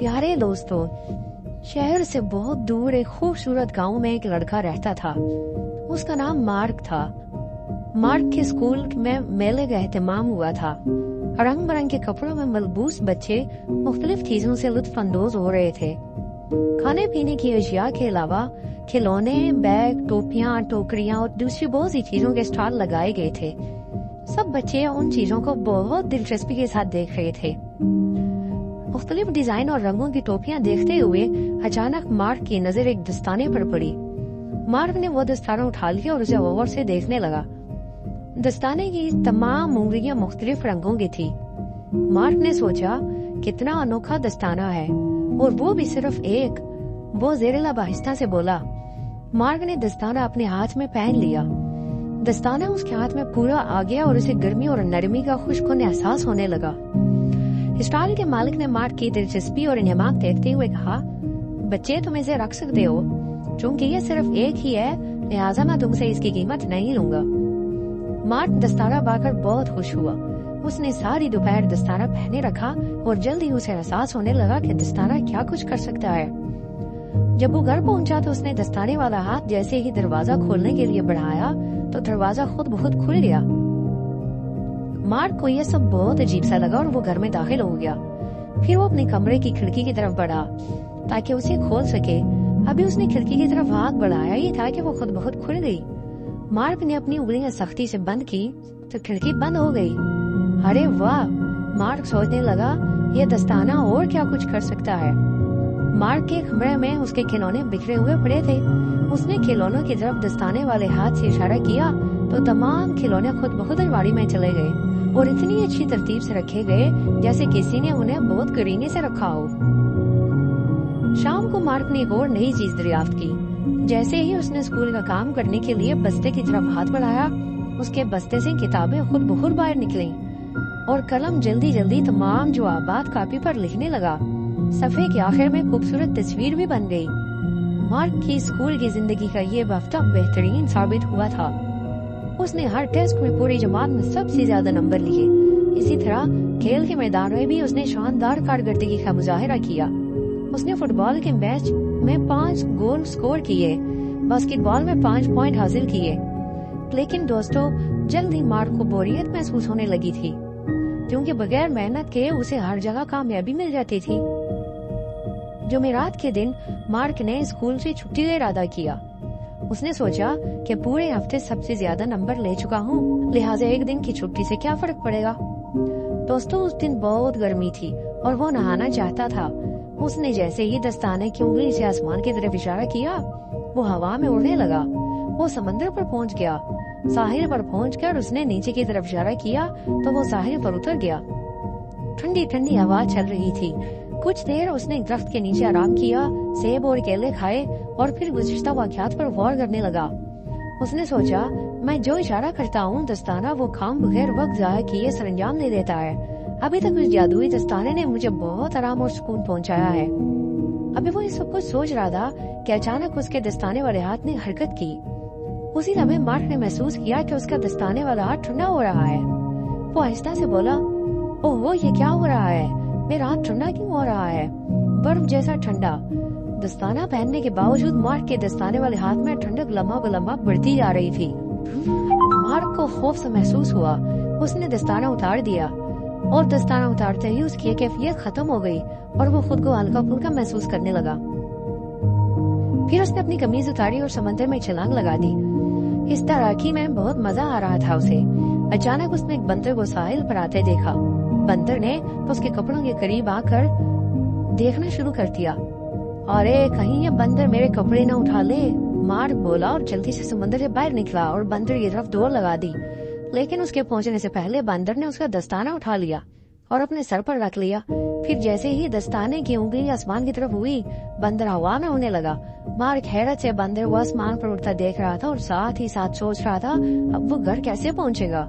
پیارے دوستوں، شہر سے بہت دور ایک خوبصورت گاؤں میں ایک لڑکا رہتا تھا. اس کا نام مارک تھا. مارک کے اسکول میں میلے کا اہتمام ہوا تھا. رنگ برنگ کے کپڑوں میں ملبوس بچے مختلف چیزوں سے لطف اندوز ہو رہے تھے. کھانے پینے کی اشیاء کے علاوہ کھلونے، بیگ، ٹوپیاں، ٹوکریاں اور دوسری بہت سی چیزوں کے اسٹال لگائے گئے تھے. سب بچے ان چیزوں کو بہت دلچسپی کے ساتھ دیکھ رہے تھے. مختلف ڈیزائن اور رنگوں کی ٹوپیاں دیکھتے ہوئے اچانک مارک کی نظر ایک دستانے پر پڑی. مارک نے وہ دستانہ اٹھا لیا اور اسے غور سے دیکھنے لگا. دستانے کی تمام انگلیاں مختلف رنگوں کی تھی. مارک نے سوچا کتنا انوکھا دستانہ ہے، اور وہ بھی صرف ایک. وہ زیر لب آہستہ سے بولا. مارک نے دستانہ اپنے ہاتھ میں پہن لیا. دستانہ اس کے ہاتھ میں پورا آ گیا اور اسے گرمی اور نرمی کا خوشگوار احساس ہونے لگا. اسٹال کے مالک نے مارک کی دلچسپی اور انہماک دیکھتے ہوئے کہا، بچے تم اسے رکھ سکتے ہو، چونکہ یہ صرف ایک ہی ہے، لہٰذا میں تم سے اس کی قیمت نہیں لوں گا. مارک دستانہ پا کر بہت خوش ہوا. اس نے ساری دوپہر دستانہ پہنے رکھا اور جلد ہی اسے احساس ہونے لگا کہ دستانہ کیا کچھ کر سکتا ہے. جب وہ گھر پہنچا تو اس نے دستانے والا ہاتھ جیسے ہی دروازہ کھولنے کے لیے بڑھایا تو دروازہ خود بخود کھل گیا. مارک کو یہ سب بہت عجیب سا لگا اور وہ گھر میں داخل ہو گیا. پھر وہ اپنے کمرے کی کھڑکی کی طرف بڑھا تاکہ اسے کھول سکے. ابھی اس نے کھڑکی کی طرف ہاتھ بڑھایا ہی تھا کہ وہ خود بخود کھل گئی. مارک نے اپنی انگلیاں سختی سے بند کی تو کھڑکی بند ہو گئی. ارے واہ! مارک سوچنے لگا یہ دستانہ اور کیا کچھ کر سکتا ہے. مارک کے کمرے میں اس کے کھلونے بکھرے ہوئے پڑے تھے. اس نے کھلونوں کی طرف دستانے والے ہاتھ سے اشارہ کیا تو تمام کھلونے خود بخود الماری میں چلے گئے اور اتنی اچھی ترتیب سے رکھے گئے جیسے کسی نے انہیں بہت قرینے سے رکھا ہو. شام کو مارک نے ایک اور نئی چیز دریافت کی. جیسے ہی اس نے اسکول کا کام کرنے کے لیے بستے کی طرف ہاتھ بڑھایا، اس کے بستے سے کتابیں خود بخود باہر نکلیں اور قلم جلدی جلدی تمام جوابات کاپی پر لکھنے لگا. صفحے کے آخر میں خوبصورت تصویر بھی بن گئی. مارک کی اسکول کی زندگی کا یہ ہفتہ بہترین ثابت ہوا تھا. اس نے ہر ٹیسٹ میں پوری جماعت میں سب سے زیادہ نمبر لیے. اسی طرح کھیل کے میدان میں بھی اس نے شاندار کارکردگی کا مظاہرہ کیا. اس نے فٹ بال کے میچ میں 5 گول سکور کیے، باسکٹ بال میں 5 پوائنٹ حاصل کیے. لیکن دوستو، جلد ہی مارک کو بوریت محسوس ہونے لگی تھی، کیونکہ بغیر محنت کے اسے ہر جگہ کامیابی مل جاتی تھی. جمعرات کے دن مارک نے اسکول سے چھٹی کا ارادہ کیا. اس نے سوچا کہ پورے ہفتے سب سے زیادہ نمبر لے چکا ہوں، لہٰذا ایک دن کی چھٹی سے کیا فرق پڑے گا. دوستو، اس دن بہت گرمی تھی اور وہ نہانا چاہتا تھا. اس نے جیسے ہی دستانے کی انگلی سے آسمان کی طرف اشارہ کیا، وہ ہوا میں اڑنے لگا. وہ سمندر پر پہنچ گیا. ساحل پر پہنچ کر اس نے نیچے کی طرف اشارہ کیا تو وہ ساحل پر اتر گیا. ٹھنڈی ٹھنڈی ہوا چل رہی تھی. کچھ دیر اس نے درخت کے نیچے آرام کیا، سیب اور کیلے کھائے اور پھر گزشتہ واقعات پر غور کرنے لگا. اس نے سوچا، میں جو اشارہ کرتا ہوں دستانہ وہ خام بغیر وقت ضائع کیے سر انجام دے دیتا ہے. ابھی تک اس جادوئی دستانے نے مجھے بہت آرام اور سکون پہنچایا ہے. ابھی وہ یہ سب کچھ سوچ رہا تھا کہ اچانک اس کے دستانے والے ہاتھ نے حرکت کی. اسی لمحے مارک نے محسوس کیا کہ اس کا دستانے والا ہاتھ ٹھنڈا ہو رہا ہے. وہ آہستہ سے بولا، اوہ یہ کیا ہو رہا ہے؟ میرا ہاتھ ٹھنڈا کیوں ہو رہا ہے؟ برف جیسا ٹھنڈا. دستانہ پہننے کے باوجود مارک کے دستانے والے ہاتھ میں ٹھنڈک لمحہ بہ لمحہ بڑھتی جا رہی تھی. مارک کو خوف سے محسوس ہوا. اس نے دستانہ اتار دیا اور دستانہ اتارتے ہی اس کی کیفیت ختم ہو گئی اور وہ خود کو ہلکا پھلکا محسوس کرنے لگا. پھر اس نے اپنی قمیض اتاری اور سمندر میں چھلانگ لگا دی. اس تیراکی میں بہت مزہ آ رہا تھا اسے. اچانک اس نے ایک بندر کو ساحل پر آتے دیکھا. بندر نے اس کے کپڑوں کے قریب آ کر دیکھنا شروع کر دیا. ارے کہیں یہ بندر میرے کپڑے نہ اٹھا لے. مارک بولا اور جلدی سے سمندر سے باہر نکلا اور بندر کی طرف دوڑ لگا دی. لیکن اس کے پہنچنے سے پہلے بندر نے اس کا دستانہ اٹھا لیا اور اپنے سر پر رکھ لیا. پھر جیسے ہی دستانے کی انگلی آسمان کی طرف ہوئی، بندر ہوا میں اڑنے لگا. مارک حیرت سے بندر کو آسمان پر اڑتا دیکھ رہا تھا اور ساتھ ہی ساتھ سوچ رہا تھا اب وہ گھر کیسے پہنچے گا.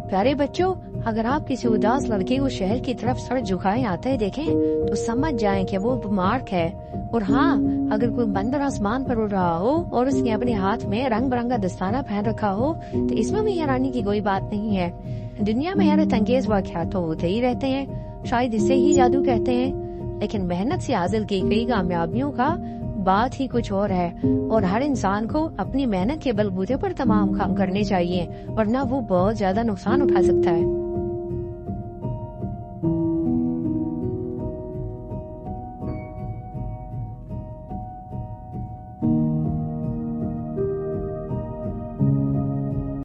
پیارے بچوں، اگر آپ کسی اداس لڑکے کو شہر کی طرف سر جھکائے آتے دیکھیں تو سمجھ جائیں کہ وہ مارک ہے. اور ہاں، اگر کوئی بندر آسمان پر اڑ رہا ہو اور اس نے اپنے ہاتھ میں رنگ برنگا دستانہ پہن رکھا ہو تو اس میں بھی حیرانی کی کوئی بات نہیں ہے. دنیا میں حیرت انگیز واقعات تو ہوتے ہی رہتے ہیں. شاید اسے ہی جادو کہتے ہیں، لیکن محنت سے حاصل کی گئی کامیابیوں کا بات ہی کچھ اور ہے، اور ہر انسان کو اپنی محنت کے بلبوتے پر تمام کام کرنے چاہیے، ورنہ وہ بہت زیادہ نقصان اٹھا سکتا ہے۔